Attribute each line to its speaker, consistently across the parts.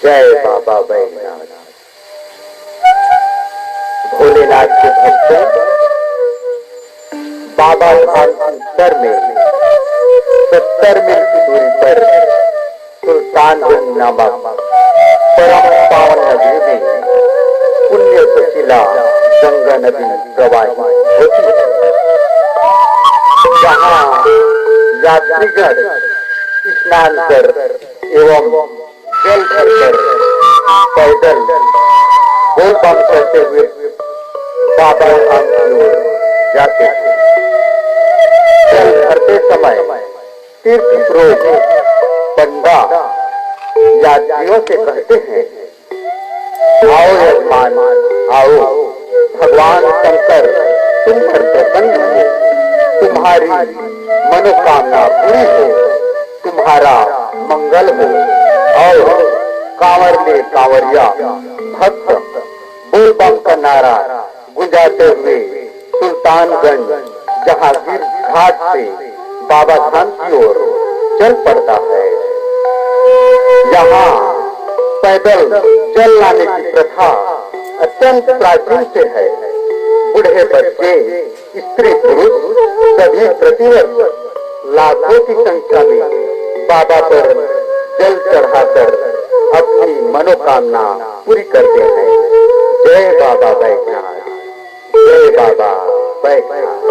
Speaker 1: जय बाबा बैजनाथ। भोलेनाथ के भक्त बाबा धाम उत्तर में 70 मील की दूरी पर सुल्तानगंज नामक परम पावन नगरी में पुण्य सुशीला गंगा नदी प्रवाहित होती है। जहाँ यात्रीगण स्नान कर एवं जल भरकर पैदल बोल बम करते हुए बाबा धाम की ओर जाते हैं। जल भरते समय तीर्थ पुरोहित पंडा यात्रियों से कहते हैं, आओ यजमान आओ, भगवान शंकर तुम पर प्रसन्न हो, तुम्हारी मनोकामना पूरी हो, तुम्हारा मंगल हो। और कांवर में कांवरिया भक्त बोल बम का नारा गुंजाते हुए सुल्तानगंज जहांगीर घाट से बाबा धाम की ओर चल पड़ता है। यहाँ पैदल जल लाने की प्रथा अत्यंत प्राचीन से है। बूढ़े बच्चे स्त्री पुरुष सभी प्रतिवर्ष लाखों की संख्या में बाबा पर जल चढ़ाकर अपनी मनोकामना पूरी करते हैं। जय बाबा बैजनाथ, जय बाबा बैजनाथ।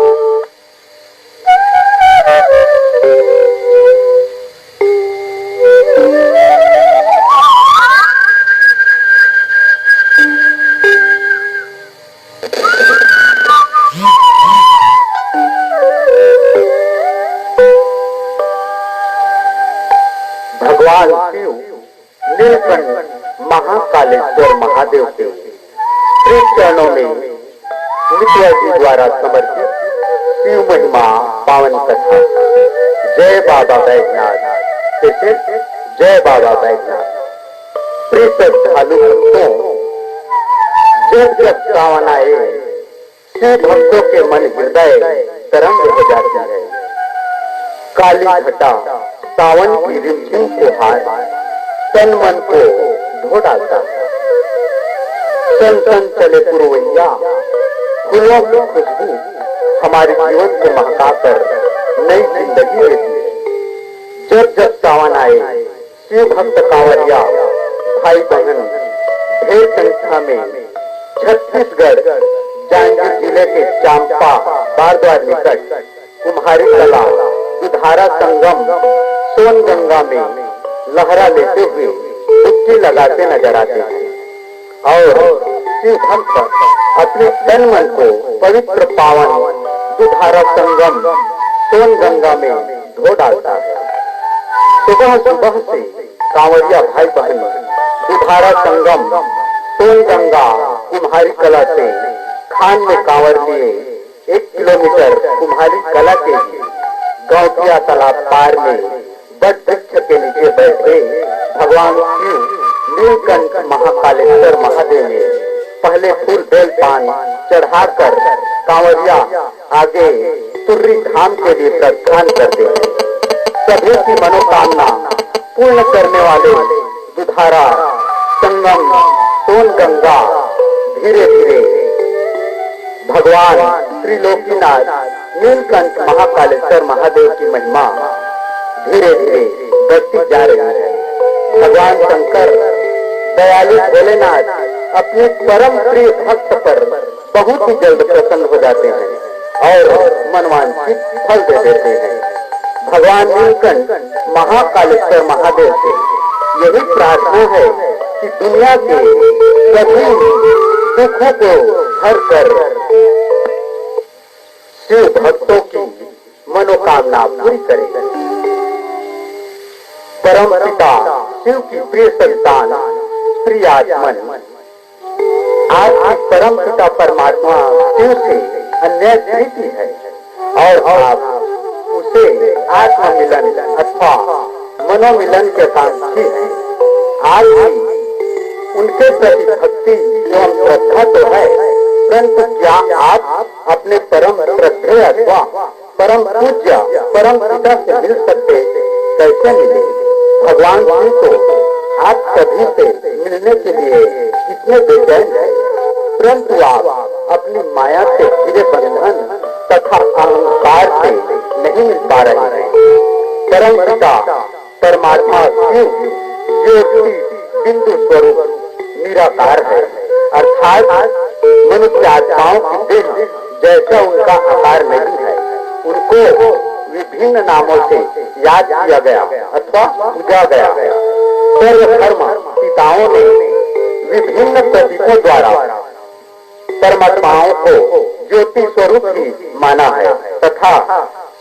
Speaker 1: भगवान शिव नीलकंठ महाकालेश्वर महादेव के श्री चरणों में नित्या जी द्वारा समर्पित शिव महिमा पावन कथा। जय बाबा बैजनाथ, जय बाबा बैजनाथ। प्रिय श्रद्धालु भक्तों, जब जब सावन आए शिव भक्तों के मन हृदय तरंग हो जाती है। काली घटा सावन की रिमझिम फुहार तन मन को धो डालता है। सन सन चले पुरवैया, फूलों की खुशबू हमारे जीवन को महकाकर नई जिंदगी देती है। जब जब सावन आए शिव भक्त कांवरिया भाई बहन ढेर संख्या में छत्तीसगढ़ जांजगीर जिले के चांपा बारद्वार निकट कुम्हारी कला दुधारा संगम सोन गंगा में लहरा लेते हुए डुबकी लगाते नजर आते हैं। और शिव भक्त अपने तन मन को पवित्र पावन दुधारा संगम सोन गंगा में धो डालता है। सुबह सुबह से कांवरिया भाई बहन दुधारा संगम सोन गंगा कुम्हारी कला से खान में कांवर लिए 1 किलोमीटर कुम्हारी कला के गौतिया तालाब पार में बट वृक्ष के नीचे बैठे भगवान शिव नीलकंठ महाकालेश्वर महादेव ने पहले फूल बेल पान चढ़ाकर कांवरिया आगे तुर्री धाम के लिए प्रस्थान करते हैं। सभी की मनोकामना पूर्ण करने वाले दुधारा संगम सोन गंगा धीरे धीरे भगवान त्रिलोकीनाथ नीलकंठ महाकालेश्वर महादेव की महिमा धीरे धीरे बढ़ती जा रही है। भगवान शंकर दयालु भोलेनाथ अपने परम प्रिय भक्त पर बहुत ही जल्द प्रसन्न हो जाते हैं और मनवांछित फल दे देते हैं। भगवान नीलकंठ महाकालेश्वर महादेव से यही प्रार्थना है कि दुनिया के सभी दुखों को हर कर शिव भक्तों की मनोकामना पूरी करे। परम पिता शिव की प्रिय संतान प्रिय आत्मन आज परम पिता परमात्मा शिव से अन्य प्रीति है और आप उसे आत्ममिलन अथवा मनोमिलन के साक्षी है। आज भी उनके प्रति भक्ति एवं श्रद्धा तो है, परंतु क्या आप अपने परम श्रद्धेय अथवा परम पूज्य परम पिता से मिल सकते? कैसे मिले? भगवान शिव को आप सभी से मिलने के लिए कितने बेचैन है, परंतु आप अपनी माया से घिरे बंधन तथा अहंकार से नहीं मिल पा रहे हैं। परम पिता परमात्मा शिव ज्योति बिंदु स्वरूप निराकार है, अर्थात मनुष्य आत्माओं की देह जैसा उनका आकार नहीं है। उनको विभिन्न नामों से याद किया गया अथवा पूजा गया। सर्वधर्म पिताओं ने विभिन्न प्रतीकों द्वारा परमात्माओं को ज्योति स्वरूप ही माना है तथा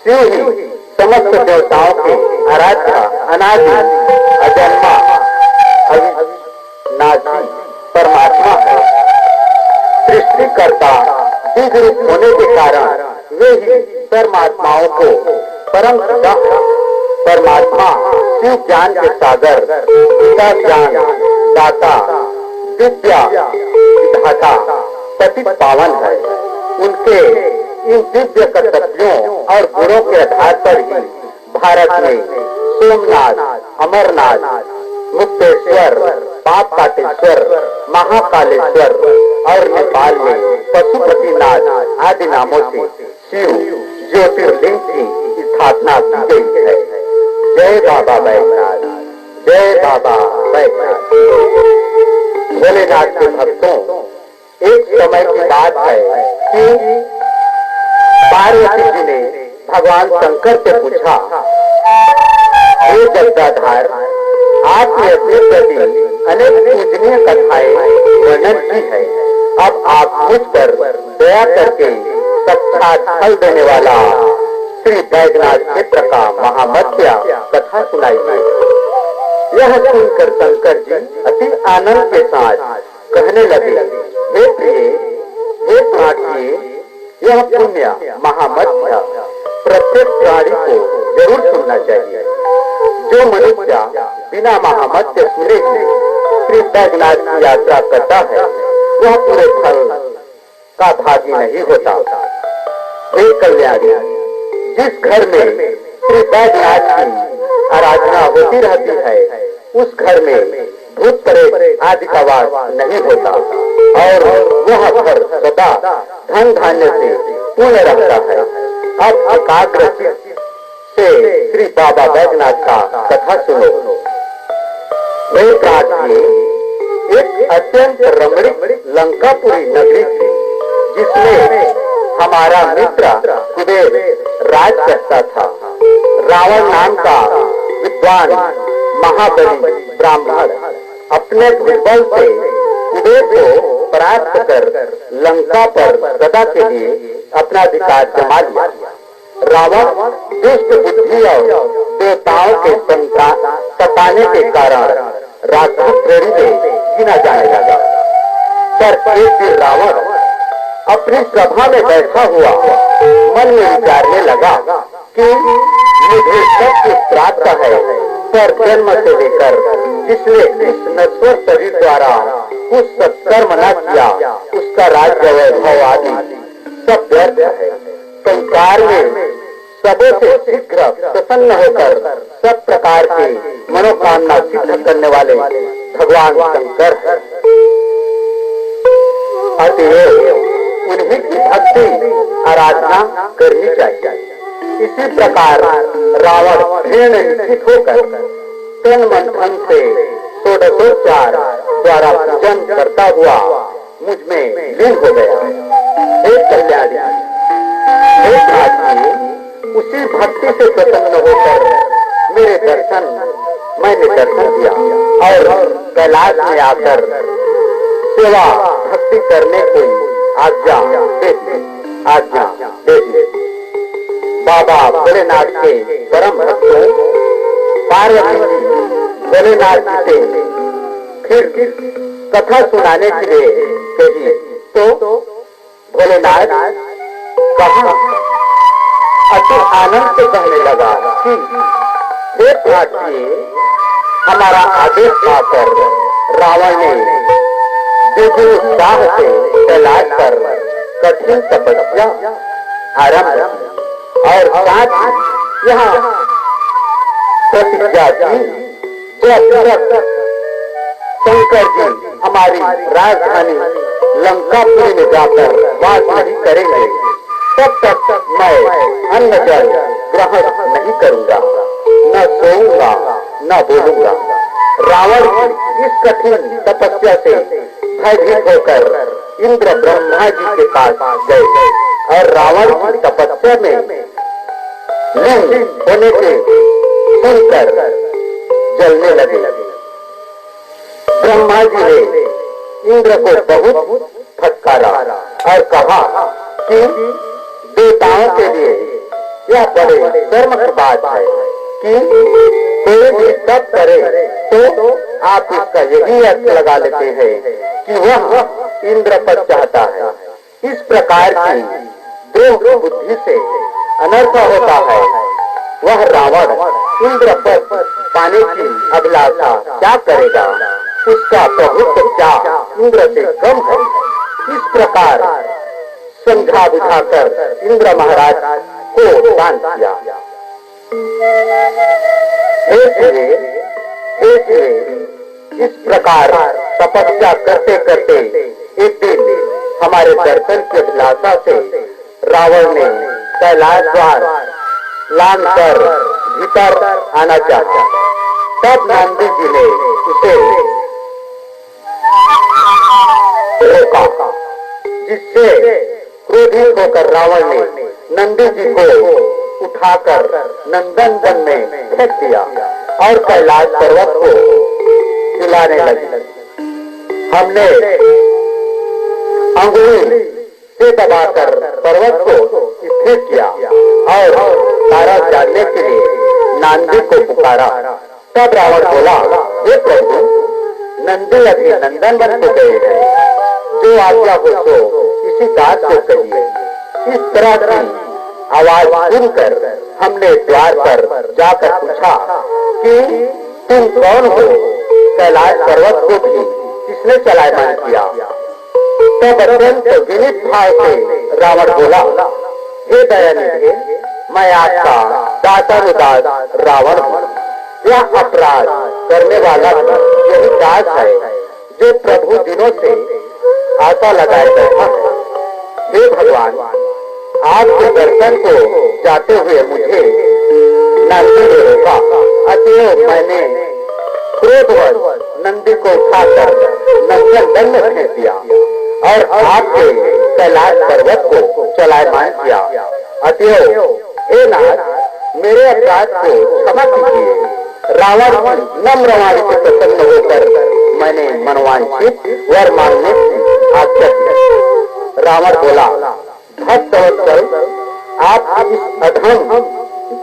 Speaker 1: शिव ही समस्त देवताओं के आराध्य अनादि अजन्मा अविनाशी परमात्मा है। सृष्टिकर्ता दिव्य रूप होने के कारण वे ही परमात्माओं को परम पिता परमात्मा शिव ज्ञान के सागर पिता ज्ञान दाता दिव्या विधाता पतित पावन है। उनके इन दिव्य कर्तव्यों और गुणों के आधार पर ही भारत में सोमनाथ, अमरनाथ, मुक्तेश्वर, पाप काटेश्वर, महाकालेश्वर और नेपाल में पशुपतिनाथ आदि नामों से शिव ज्योतिर्लिंग की स्थापना की गई है। जय बाबा बैजनाथ, जय बाबा बैजनाथ। भोलेनाथ के भक्तों, एक समय की बात है कि पार्वती जी ने भगवान शंकर से पूछा, हे जगदाधार, आपने अपने प्रति अनेक पूजनीय कथाएं वर्णन की है, अब आप मुझ पर दया करके साक्षात फल देने वाला श्री बैजनाथ क्षेत्र का महामध्य कथा सुनाइए। यह सुनकर शंकर जी अति आनंद के साथ कहने लगे, हे प्रिय, हे प्राज्ञ, यह पुण्य महामध्य प्रत्येक प्राणी को जरूर सुनना चाहिए। जो मनुष्य बिना महामध्य सुने ही श्री बैजनाथ की यात्रा करता है, वह पूरे फल का भागी नहीं होता। हे कल्याणी, जिस घर में श्री बैजनाथ की आराधना होती रहती है, उस घर में भूत प्रेत आदि का वास नहीं होता और वह घर सदा धन धान्य से पूर्ण रहता है। अब एकाग्र चित्त से श्री बाबा बैजनाथ का कथा सुनो। वे प्राची एक अत्यंत रमणीक लंकापुरी नगरी थी, जिसमें हमारा मित्र कुबेर राज करता था। रावण नाम का विद्वान महाबली ब्राह्मण अपने दुर्बल से कुबेर को परास्त कर लंका पर सदा के लिए अपना अधिकार जमा लिया। रावण दुष्ट बुद्धि और देवताओं के सताने के कारण राक्षस श्रेणी में गिना जाने लगा। पर एक दिन रावण अपनी सभा में बैठा हुआ मन में विचारने लगा कि मुझे सब कुछ प्राप्त है, पर जन्म से लेकर जिसने इस नश्वर शरीर द्वारा कुछ सत्कर्म न किया, उसका राज्य वैभव आदि सब व्यर्थ है। संसार में सबों से शीघ्र प्रसन्न होकर सब प्रकार के मनोकामना सिद्ध करने वाले भगवान शंकर है। अतएव उन्हीं की भक्ति उपासना करनी चाहिए। इसी प्रकार रावण दृढ़ निश्चित होकर तन मन धन से षोडशोपचार द्वारा पूजन करता हुआ मुझ में लीन हो गया। हे कल्याणी, हे नाथ, उसी भक्ति से प्रसन्न होकर मेरे मैंने दर्शन किया और कैलाश में आकर सेवा भक्ति करने को आज्ञा दे दी। बाबा भोलेनाथ के परम भक्तों पार्वती जी भोलेनाथ जी से फिर कथा सुनाने के लिए कही तो भोलेनाथ कहा अति आनंद से कहने लगा कि हे प्राची, हमारा आदेश पाकर रावण ने दिव्य उत्साह से कैलाश पर कठिन तपस्या आरंभ की और साथ ही यहाँ प्रतिज्ञा की जब तक शंकर जी हमारी राजधानी लंकापुरी में जाकर वास नहीं करेंगे तब तक मैं अन्न जल ग्रहण नहीं करूंगा, न सोऊंगा न बोलूंगा। रावण की इस कठिन तपस्या से भयभीत होकर इंद्र ब्रह्मा जी के पास गए और रावण की तपस्या में लीन होने के सुनकर जलने लगे। ब्रह्मा जी ने इंद्र को बहुत फटकारा और कहा कि देवताओं के लिए यह बड़े शर्म की बात है कि कोई भी तप करे तो आप इसका यही अर्थ लगा लेते हैं कि वह इंद्र पद चाहता है। इस प्रकार की द्रोह बुद्धि से अनर्थ होता है। वह रावण इंद्र पद पाने की अभिलाषा क्या करेगा, उसका प्रभुत्व क्या इंद्र से कम है। इस प्रकार समझा बुझाकर इंद्र महाराज को शांत किया। इस प्रकार तपस्या करते करते एक दिन हमारे दर्शन की अभिलाषा से रावण ने कैलाश द्वार लांघ कर भीतर आना चाहा। तब नंदी जी ने उसे रोका, जिससे क्रोधित होकर रावण ने नंदी जी को उठाकर नंदन वन में फेंक दिया और कैलाश पर्वत को हिलाने लगी। हमने अंगुली से दबाकर पर्वत को स्थिर किया और तारा जानने के लिए नंदी को पुकारा। तब रावण बोला, हे प्रभु, नंदी अभी नंदन वन को गए हैं, जो आज्ञा हो तो इसी दास को कहिए। इस तरह की आवाज सुनकर हमने द्वार पर जाकर पूछा कि तुम कौन हो, कैलाश पर्वत को भी किसने चलायमान किया। तब अत्यंत विनीत भाव से रावण बोला, हे दयानिधि, मैं आपका दासानुदास रावण हूँ। यह अपराध करने वाला यही दास है जो प्रभु दिनों से आशा लगाए बैठा है। हे भगवान, आपके दर्शन को जाते हुए मुझे नंदी ने रोका, अतएव मैंने क्रोधवश नंदी को उठाकर नंदन वन में फेंक दिया और आपके कैलाश पर्वत को चलायमान किया। अतएव हे नाथ, मेरे अपराध को क्षमा कीजिए। रावण नम्र वाणी से प्रसन्न होकर मैंने मनवांछित वर मांगने की आज्ञा की। रावण बोला, भक्तवत्सल, आप इस अधम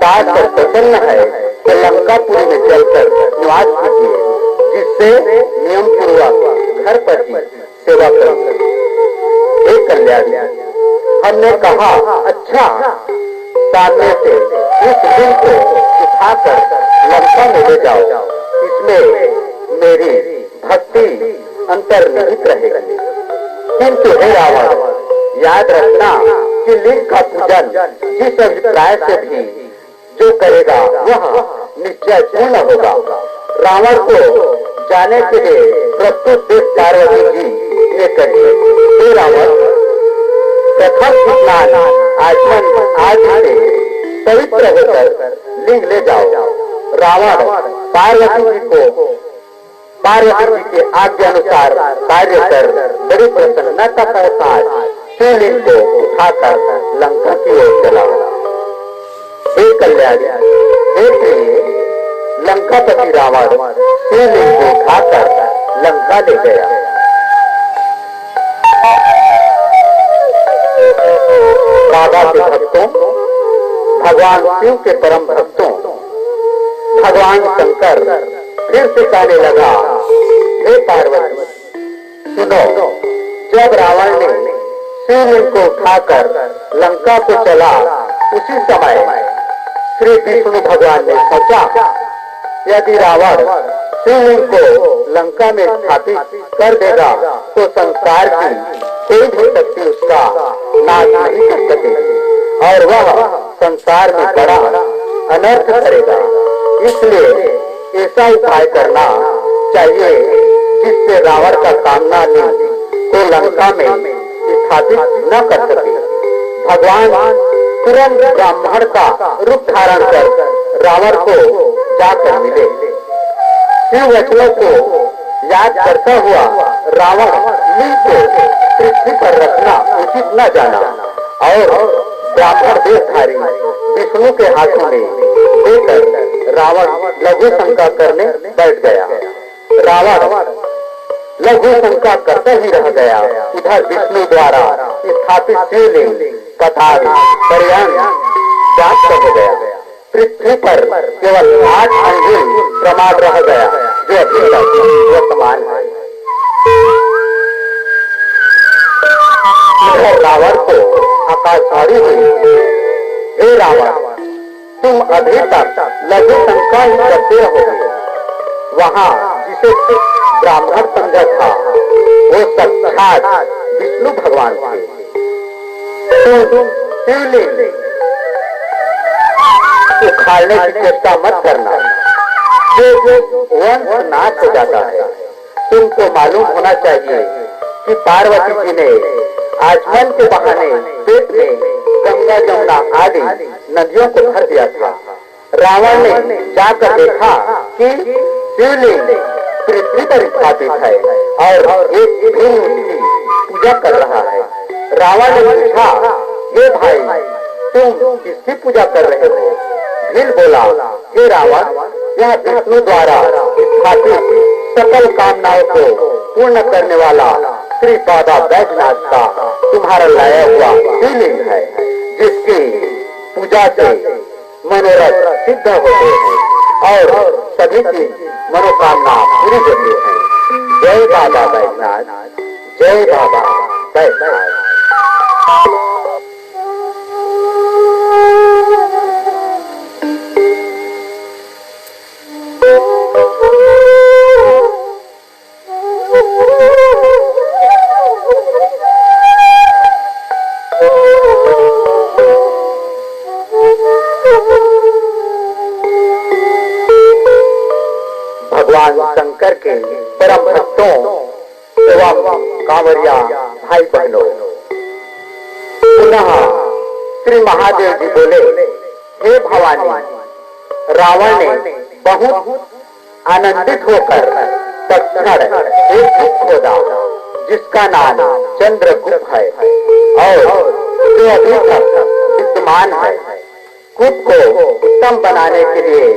Speaker 1: दास पर प्रसन्न है तो लंकापुरी में चलकर निवास कीजिए, जिससे नियम पूर्वक घर पर ही सेवा करूंगा। हे कल्याणी, हमने कहा, अच्छा, सामने से इस लिंग को उठाकर लंका में ले जाओ, इसमें मेरी भक्ति अंतर्निहित रहेगी। किंतु हे रावण, याद रखना कि लिंग का पूजन जिस अभिप्राय से भी जो करेगा वह निश्चय पूर्ण होगा। रावण को जाने के लिए प्रस्तुत देश पार्वती जी ने कही, हे रावण, प्रथम स्नान आचमन आदि से पवित्र होकर लिंग ले जाओ। रावण पार्वती जी के आज्ञा अनुसार कार्य कर बड़ी प्रसन्नता के साथ शिवलिंग को उठाकर लंका की ओर चला। हे कल्याणी, हे प्रिय, लंकापति रावण शिवलिंग को उठाकर लंका ले गया। बाबा के भक्तों, भगवान शिव के परम भक्तों, भगवान शंकर फिर से कहने लगा, हे पार्वती सुनो, जब रावण ने शिवलिंग को उठाकर लंका को चला, उसी समय श्री विष्णु भगवान ने सोचा, यदि रावण शिवलिंग को लंका में स्थापित कर देगा तो संसार की कोई भी शक्ति उसका नाश नहीं कर सकेगी और वह संसार में बड़ा अनर्थ करेगा। इसलिए ऐसा उपाय करना चाहिए जिससे रावण का कामना को लंका में स्थापित न कर सके। भगवान तुरंत ब्राह्मण का रूप धारण कर रावण को जाकर मिले। शिव वचनों को याद करता हुआ रावण लिंग को पृथ्वी पर रखना उचित न जाना और ब्राह्मण देशधारी विष्णु के हाथों में देकर रावण लघु शंका करने बैठ गया। रावण लघु शंका करता ही रह गया। इधर विष्णु द्वारा स्थापित शिवलिंग कताल प्राप्त हो गया। पृथ्वी पर केवल 8 अंगुल प्रमाण रह गया जो अभी तक वर्तमान है। इधर रावण को आकाशवाणी हुई, हे रावण, तुम अभी तक लघु शंका ही करते रहोगे। वहाँ जिसे ब्राह्मण समझा था वो साक्षात विष्णु भगवान थे। तुम शिवलिंग उखाड़ने की चेष्टा मत करना, जो वंश नाश हो जाता है। तुमको मालूम होना चाहिए कि पार्वती जी ने आचमन के बहाने पेट में गंगा जमुना आदि नदियों को भर दिया था। रावण ने जाकर देखा कि शिवलिंग पृथ्वी पर स्थापित है और एक भील उसकी पूजा कर रहा है। रावण ने पूछा, हे भाई, तुम किसकी पूजा कर रहे हो? भील बोला, हे रावण, यह विष्णु द्वारा स्थापित सकल कामनाओं को पूर्ण करने वाला श्री बाबा बैजनाथ का तुम्हारा लाया हुआ शिवलिंग है, जिसकी पूजा से मनोरथ सिद्ध होते हैं और सभी की मनोकामना पूरी होती है। जय बाबा बैजनाथ, जय बाबा बैजनाथ। भगवान शंकर के परम भक्तों एवं कांवरिया भाई बहनों, पुनः श्री महादेव जी बोले, हे भवानी, रावण ने बहुत आनंदित होकर तत्क्षण एक गुप्त खोदा जिसका नाम चंद्रगुप्त है और जो अभी तक विद्यमान है। कूप को उत्तम बनाने के लिए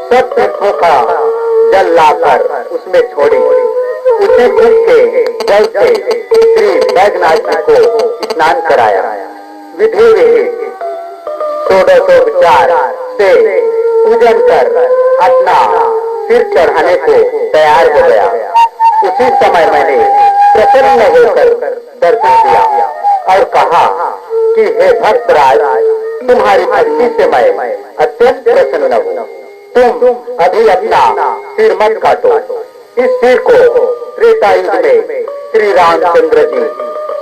Speaker 1: सब तीर्थों का जल लाकर उसमें छोड़ी। उसी कूप के जल से श्री बैजनाथ जी को स्नान कराया। विधि विधि षोडशोपचार से पूजन कर अपना सिर चढ़ाने को तैयार हो गया। उसी समय मैंने प्रसन्न होकर दर्शन दिया और कहा कि हे भक्तराज, तुम्हारी भक्ति से मैं अत्यंत प्रसन्न हूँ। तुम अभी अपना सिर मत काटो। इस सिर को त्रेता युग में श्री रामचंद्र जी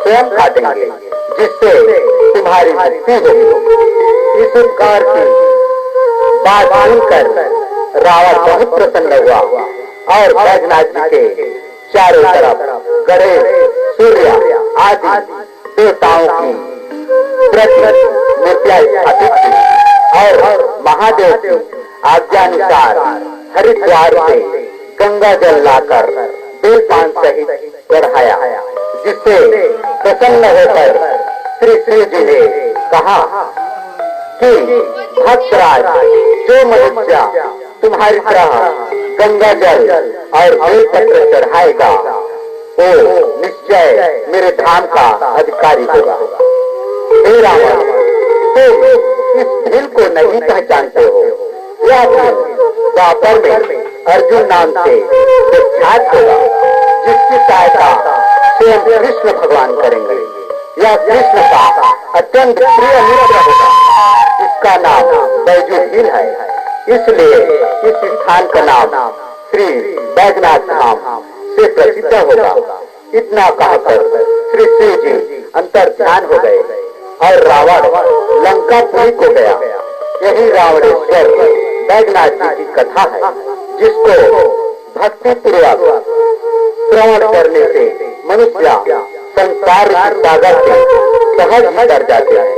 Speaker 1: स्वयं काटेंगे, जिससे तुम्हारी मुक्ति होगी। इस उपकार की बात सुनकर रावण बहुत प्रसन्न हुआ और बैजनाथ जी के चारों तरफ गणेश, सूर्य आदि देवताओं की मूर्तियां स्थापित की और महादेव की आज्ञानुसार हरिद्वार से गंगा जल लाकर बेलपान सहित चढ़ाया, जिससे प्रसन्न होकर श्री शिव जी ने कहा कि भक्तराज, जो मनुष्य तुम्हारी तरह गंगा जल और बेलपत्र चढ़ाएगा वो निश्चय मेरे धाम का अधिकारी होगा। हे रावण, तुम इस भील को नहीं पहचानते हो। यह भील द्वापर में अर्जुन नाम से विख्यात होगा, जिसकी सहायता स्वयं कृष्ण भगवान करेंगे। यह कृष्ण का अत्यंत प्रिय मित्र होगा। इसका नाम बैजू भील है, इसलिए इस स्थान का नाम श्री बैजनाथ धाम से प्रसिद्ध होगा। इतना कहकर श्री शिव जी अंतर ध्यान हो गए और रावण लंकापुरी को गया। यही रावणेश्वर बैजनाथ जी की कथा है, जिसको भक्ति पूर्वक श्रवण करने से मनुष्य संसार सागर से सहज ही तर जाते हैं,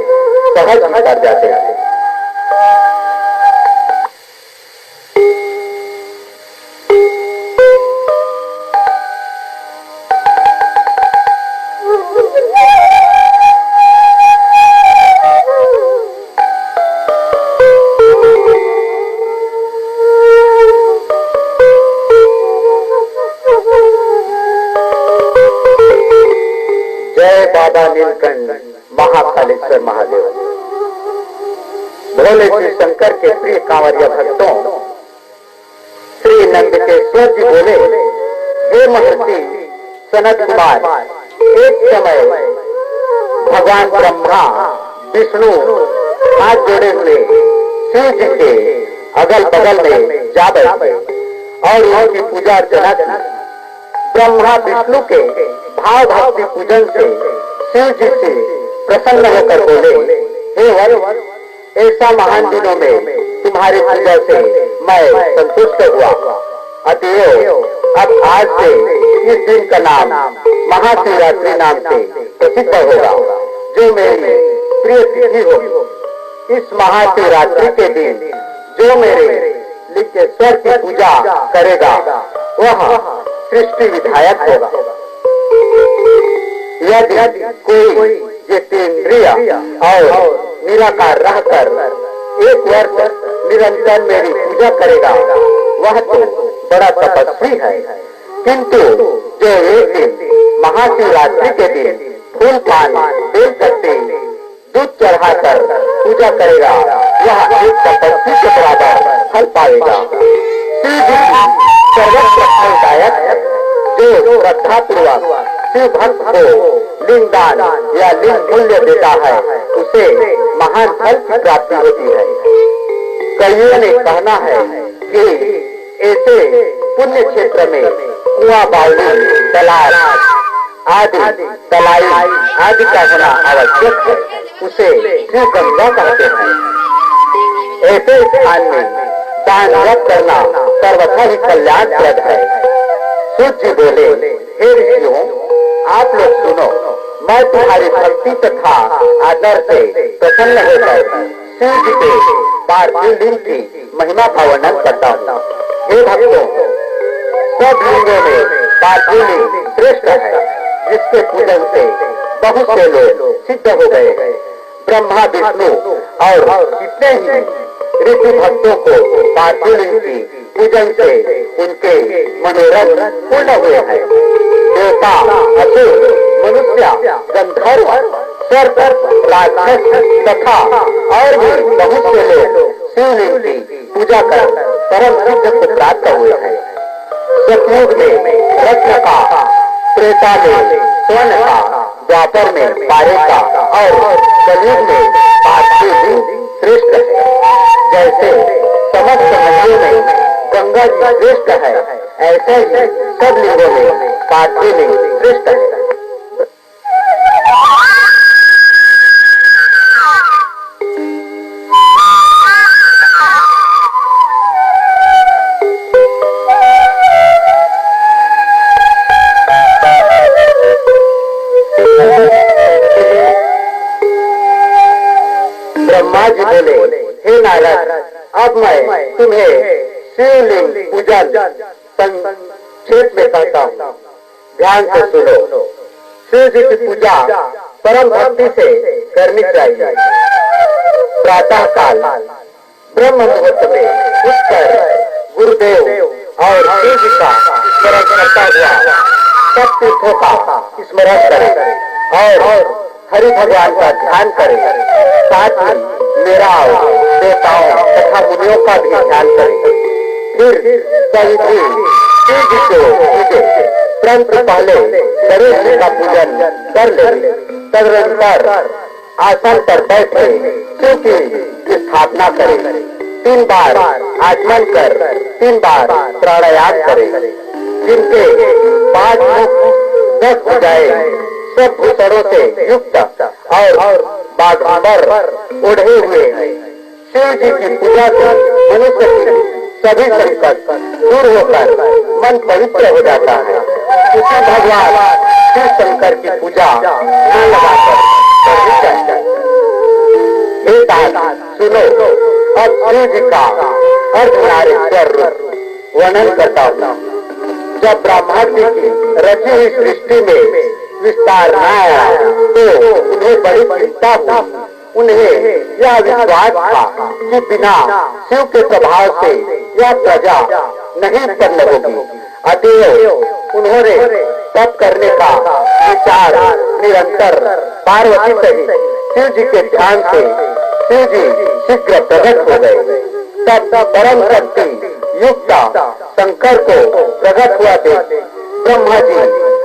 Speaker 1: सहज ही तर जाते हैं। बाबा नीलकंठ महाकालेश्वर महादेव। भोले श्री शंकर के प्रिय कांवरिया भक्तों, श्री नंदकेश्वर जी बोले, हे महर्षि सनत कुमार, एक समय भगवान ब्रह्मा विष्णु हाथ जोड़े हुए शिव जी के अगल बगल में जा बैठे और उनकी पूजा अर्चना की। ब्रह्मा विष्णु के भाव भक्ति पूजन से शिव जी से प्रसन्न होकर बोले, हे वर, ऐसा महान दिनों में तुम्हारी पूजा से मैं संतुष्ट हुआ। अतएव अब आज से इस दिन का नाम महाशिवरात्रि नाम से प्रसिद्ध होगा, जो मेरी प्रिय तिथि होगी। इस महाशिवरात्रि के दिन जो मेरे लिंगेश्वर की पूजा करेगा वह सृष्टि विधायक होगा। यदि कोई जितेंद्रिय और निराकार रहकर एक वर्ष निरंतर मेरी पूजा करेगा वह तो बड़ा तपस्वी है, किंतु जो एक दिन महाशिवरात्रि के दिन फूल पान बेलपत्ती दूध चढ़ाकर पूजा करेगा वह एक तपस्वी के बराबर फल पाएगा। शिव जी सर्वत्र फलदायक है। जो श्रद्धा पूर्वक शिव भक्त को लिंग दान या लिंग मूल्य देता है उसे महान फल की प्राप्ति होती है। कईयों ने कहना है कि ऐसे पुण्य क्षेत्र में कुआं, बावली, तालाब आदि, तलाई आदि का होना आवश्यक है। उसे शिव गंगा कहते हैं। ऐसे स्थान में दान करना सर्वथा ही कल्याणप्रद है। सूर्य जी बोले, हे ऋषियों, आप लोग सुनो, मैं तुम्हारी भक्ति तथा आदर से प्रसन्न होकर शिव जी के पार्थिव लिंग की महिमा का वर्णन करता हूँ। हे भक्तों, सब लिंगों में पार्थिव लिंग श्रेष्ठ है, जिसके पूजन से बहुत से लोग सिद्ध हो गए हैं। ब्रह्मा, विष्णु और जितने ही ऋषि भक्तों को पार्थिव लिंग की पूजन से उनके मनोरथ पूर्ण हुए हैं। देवता, असुर, मनुष्य, गंधर्व, स्वर्ग, राक्षस तथा और भी बहुत से लोग शिवलिंग की पूजा कर परम सिद्ध को प्राप्त हुए हैं। सतयुग में रत्न का, त्रेता में स्वर्ण का, द्वापर में पारे का और कलयुग में पार्थिव लिंग श्रेष्ठ है। जैसे समस्त नदियों में गंगा जी श्रेष्ठ है, ऐसे ही सब लिंगों में पार्थिव लिंग श्रेष्ठ है। ब्रह्मा जी बोले, हे नारद, अब मैं तुम्हें शिवलिंग पूजन संक्षेप में कहता हूँ, ध्यान से सुनो। शिव जी की पूजा परम भक्ति से करनी चाहिए। प्रातः काल ब्रह्म मुहूर्त में उठकर गुरुदेव और शिव जी का स्मरण करता हुआ सब तीर्थों का स्मरण करें और हरि भगवान का ध्यान करें। साथ ही मेरा देवताओं तथा मुनियों का भी ध्यान करें। फिर सभी शिव जी को पूजे। परंतु पहले गणेश जी का पूजन कर ले। तदनंतर आसन पर बैठे शिव की स्थापना करें। 3 बार आचमन कर 3 बार प्राणायाम करें। जिनके 5 मुख 10 भुजाएं सब भूषणों से युक्त और बागंबर ओढ़े हुए शिव जी की पूजा से मनुष्य की सभी संकट दूर होकर मन पवित्र हो जाता है। उसी भगवान शिव शंकर की पूजा मन लगाकर करनी चाहिए। एक बात सुनो, अब शिव जी का अर्धनारीश्वर वर्णन करता हूँ। जब ब्रह्मा जी की रची हुई सृष्टि में विस्तार न आया तो उन्हें बड़ी चिंता हुई। उन्हें यह विश्वास था कि बिना शिव के प्रभाव से यह प्रजा नहीं उत्पन्न होगी। अतएव उन्होंने तप करने का विचार निरंतर पार्वती सहित शिव जी के ध्यान से शिव जी शीघ्र प्रकट हो गए। तब परम शक्ति युक्त शंकर को प्रकट हुआ देख ब्रह्मा जी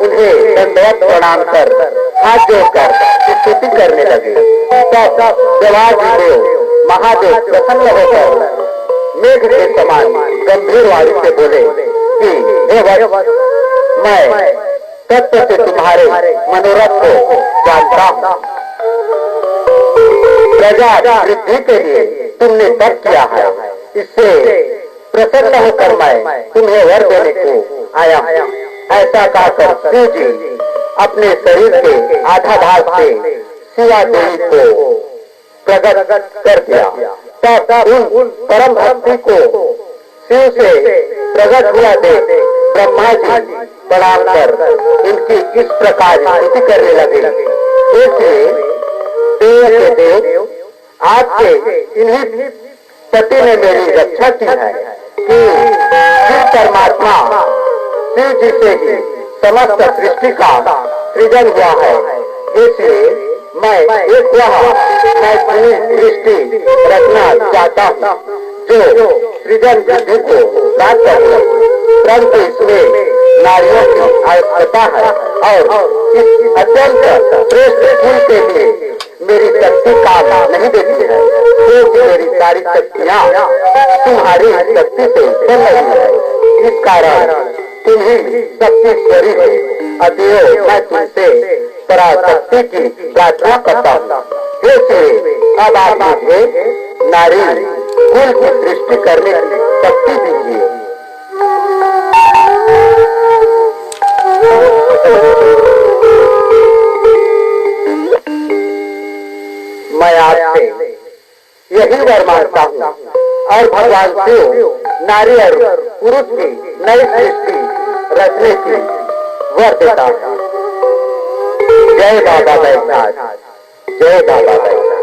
Speaker 1: उन्हें दंडवत प्रणाम कर हाथ जोड़कर स्तुति करने लगे। तब देवाधिदेव महादेव प्रसन्न होकर मेघ के समान गंभीर वाणी से बोले कि हे वत्स, मैं तत्व से तुम्हारे मनोरथ को जानता हूँ। प्रजा वृद्धि के लिए तुमने तप किया है। इससे प्रसन्न होकर मैं तुम्हें वर देने को आया हूँ। ऐसा कहकर शिव जी अपने शरीर के आधा भाग से शिवा देवी को प्रकट कर दिया। तब उन परम भक्ति को शिव से प्रकट हुआ देख ब्रह्मा जी प्रणाम कर उनकी इस प्रकार स्तुति करने लगे। इसलिए देव के देव, आपके इन्हीं पति ने मेरी रक्षा की है कि शिव परमात्मा शिव जी से ही समस्त सृष्टि का सृजन हुआ है। इसलिए मैं एक मैथिली सृष्टि रचना चाहता हूँ जो सृजन बुद्धि को प्राप्त करे। परंतु इसमें नारियों की आवश्यकता है और इस अत्यंत श्रेष्ठ फूल के लिए मेरी शक्ति काम नहीं देती है, क्योंकि मेरी सारी शक्तियाँ तुम्हारी शक्ति से उत्पन्न हुई है। इस कारण तुम ही शक्तिश्वरी है। अतएव मैं तुमसे पराशक्ति की प्रार्थना करता हूँ। अब आप मुझे नारी कुल की सृष्टि करने की शक्ति दीजिए। मैं आपसे यही वर मांगता हूँ और भगवान शिव नारी और पुरुष की नई सृष्टि रचने की वर देता हूँ। जय बाबा बैजनाथ, जय बाबा बैजनाथ।